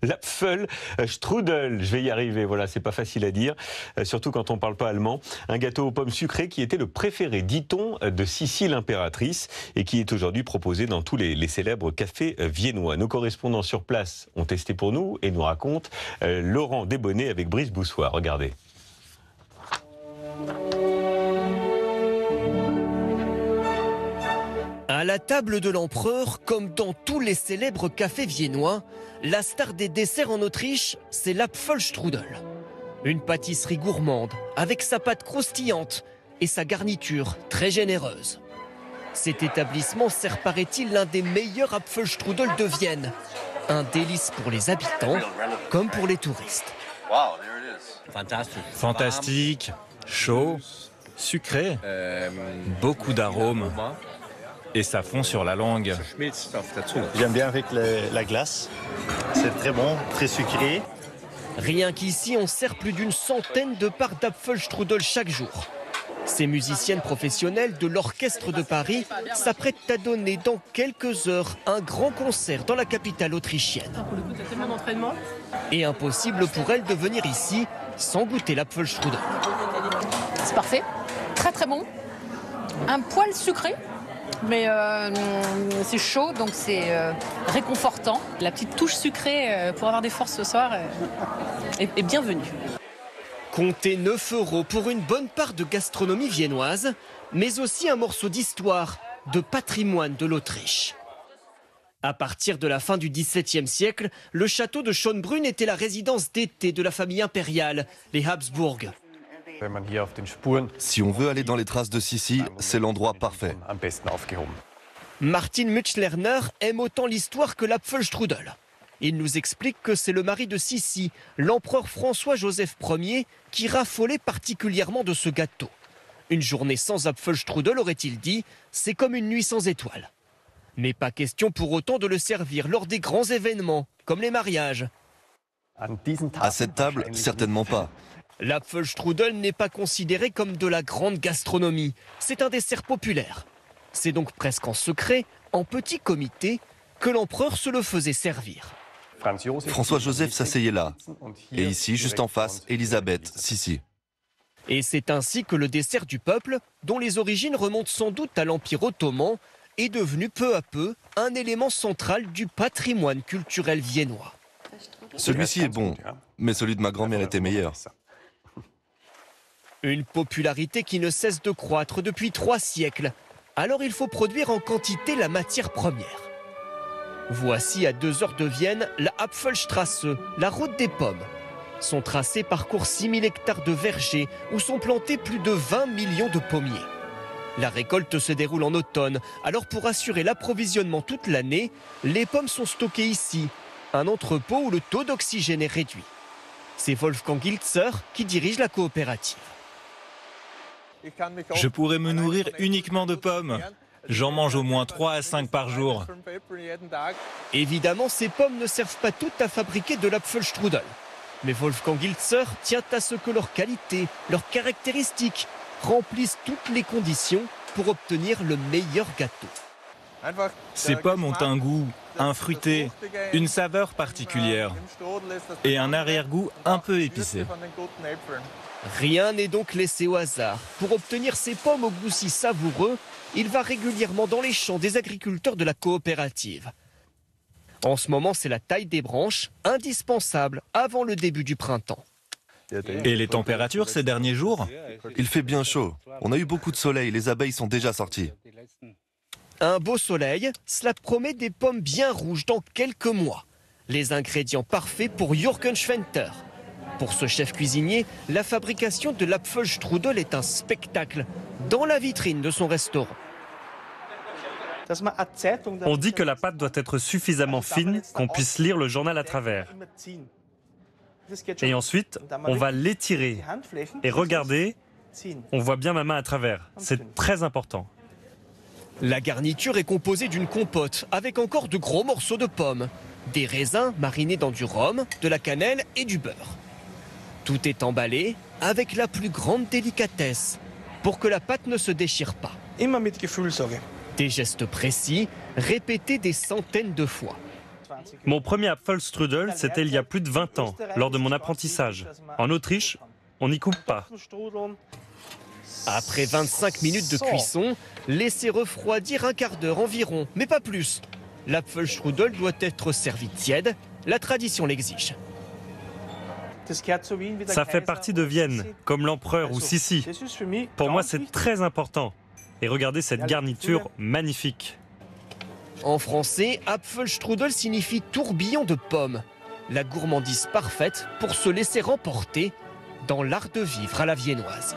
L'Apfelstrudel, je vais y arriver, voilà, c'est pas facile à dire, surtout quand on parle pas allemand. Un gâteau aux pommes sucrées qui était le préféré, dit-on, de Sissi l'impératrice et qui est aujourd'hui proposé dans tous les célèbres cafés viennois. Nos correspondants sur place ont testé pour nous et nous racontent Laurent Desbonnets avec Brice Boussois. Regardez. À la table de l'empereur, comme dans tous les célèbres cafés viennois, la star des desserts en Autriche, c'est l'Apfelstrudel. Une pâtisserie gourmande, avec sa pâte croustillante et sa garniture très généreuse. Cet établissement sert, paraît-il, l'un des meilleurs Apfelstrudel de Vienne. Un délice pour les habitants, comme pour les touristes. Fantastique, chaud, sucré, beaucoup d'arômes. Et ça fond sur la langue. J'aime bien avec la glace. C'est très bon, très sucré. Rien qu'ici, on sert plus d'une centaine de parts d'Apfelstrudel chaque jour. Ces musiciennes professionnelles de l'Orchestre de Paris s'apprêtent à donner dans quelques heures un grand concert dans la capitale autrichienne. Et impossible pour elles de venir ici sans goûter l'Apfelstrudel. C'est parfait, très très bon. Un poil sucré. Mais c'est chaud, donc c'est réconfortant. La petite touche sucrée pour avoir des forces ce soir est bienvenue. Comptez 9 € pour une bonne part de gastronomie viennoise, mais aussi un morceau d'histoire, de patrimoine de l'Autriche. À partir de la fin du XVIIe siècle, le château de Schönbrunn était la résidence d'été de la famille impériale, les Habsbourg. Si on veut aller dans les traces de Sissi, c'est l'endroit parfait. Martin Mutschlerner aime autant l'histoire que l'Apfelstrudel. Il nous explique que c'est le mari de Sissi, l'empereur François-Joseph Ier, qui raffolait particulièrement de ce gâteau. Une journée sans Apfelstrudel, aurait-il dit, c'est comme une nuit sans étoiles. Mais pas question pour autant de le servir lors des grands événements, comme les mariages. À cette table, certainement pas. L'Apfelstrudel n'est pas considéré comme de la grande gastronomie. C'est un dessert populaire. C'est donc presque en secret, en petit comité, que l'empereur se le faisait servir. François-Joseph s'asseyait là. Et ici, juste en face, Élisabeth, Sissi. Et c'est ainsi que le dessert du peuple, dont les origines remontent sans doute à l'Empire ottoman, est devenu peu à peu un élément central du patrimoine culturel viennois. Celui-ci est bon, mais celui de ma grand-mère était meilleur. Une popularité qui ne cesse de croître depuis 3 siècles. Alors il faut produire en quantité la matière première. Voici à 2 heures de Vienne la Apfelstrasse, la route des pommes. Son tracé parcourt 6000 hectares de vergers où sont plantés plus de 20 millions de pommiers. La récolte se déroule en automne, alors pour assurer l'approvisionnement toute l'année, les pommes sont stockées ici, un entrepôt où le taux d'oxygène est réduit. C'est Wolfgang Gilzer qui dirige la coopérative. Je pourrais me nourrir uniquement de pommes. J'en mange au moins 3 à 5 par jour. Évidemment, ces pommes ne servent pas toutes à fabriquer de l'Apfelstrudel. Mais Wolfgang Gilzer tient à ce que leur qualité, leurs caractéristiques remplissent toutes les conditions pour obtenir le meilleur gâteau. Ces pommes ont un goût, un fruité, une saveur particulière et un arrière-goût un peu épicé. Rien n'est donc laissé au hasard. Pour obtenir ces pommes au goût si savoureux, il va régulièrement dans les champs des agriculteurs de la coopérative. En ce moment, c'est la taille des branches, indispensable avant le début du printemps. Et les températures ces derniers jours? Il fait bien chaud. On a eu beaucoup de soleil, les abeilles sont déjà sorties. Un beau soleil, cela promet des pommes bien rouges dans quelques mois. Les ingrédients parfaits pour Jürgen Schwenter. Pour ce chef cuisinier, la fabrication de l'Apfelstrudel est un spectacle dans la vitrine de son restaurant. On dit que la pâte doit être suffisamment fine qu'on puisse lire le journal à travers. Et ensuite, on va l'étirer. Et regardez, on voit bien ma main à travers. C'est très important. La garniture est composée d'une compote avec encore de gros morceaux de pommes, des raisins marinés dans du rhum, de la cannelle et du beurre. Tout est emballé avec la plus grande délicatesse pour que la pâte ne se déchire pas. Des gestes précis, répétés des centaines de fois. Mon premier Apfelstrudel, c'était il y a plus de 20 ans, lors de mon apprentissage. En Autriche, on n'y coupe pas. Après 25 minutes de cuisson, laissez refroidir un quart d'heure environ, mais pas plus. L'Apfelstrudel doit être servi tiède, la tradition l'exige. Ça fait partie de Vienne, comme l'empereur ou Sissi. Pour moi, c'est très important. Et regardez cette garniture magnifique. En français, Apfelstrudel signifie tourbillon de pommes. La gourmandise parfaite pour se laisser emporter dans l'art de vivre à la viennoise.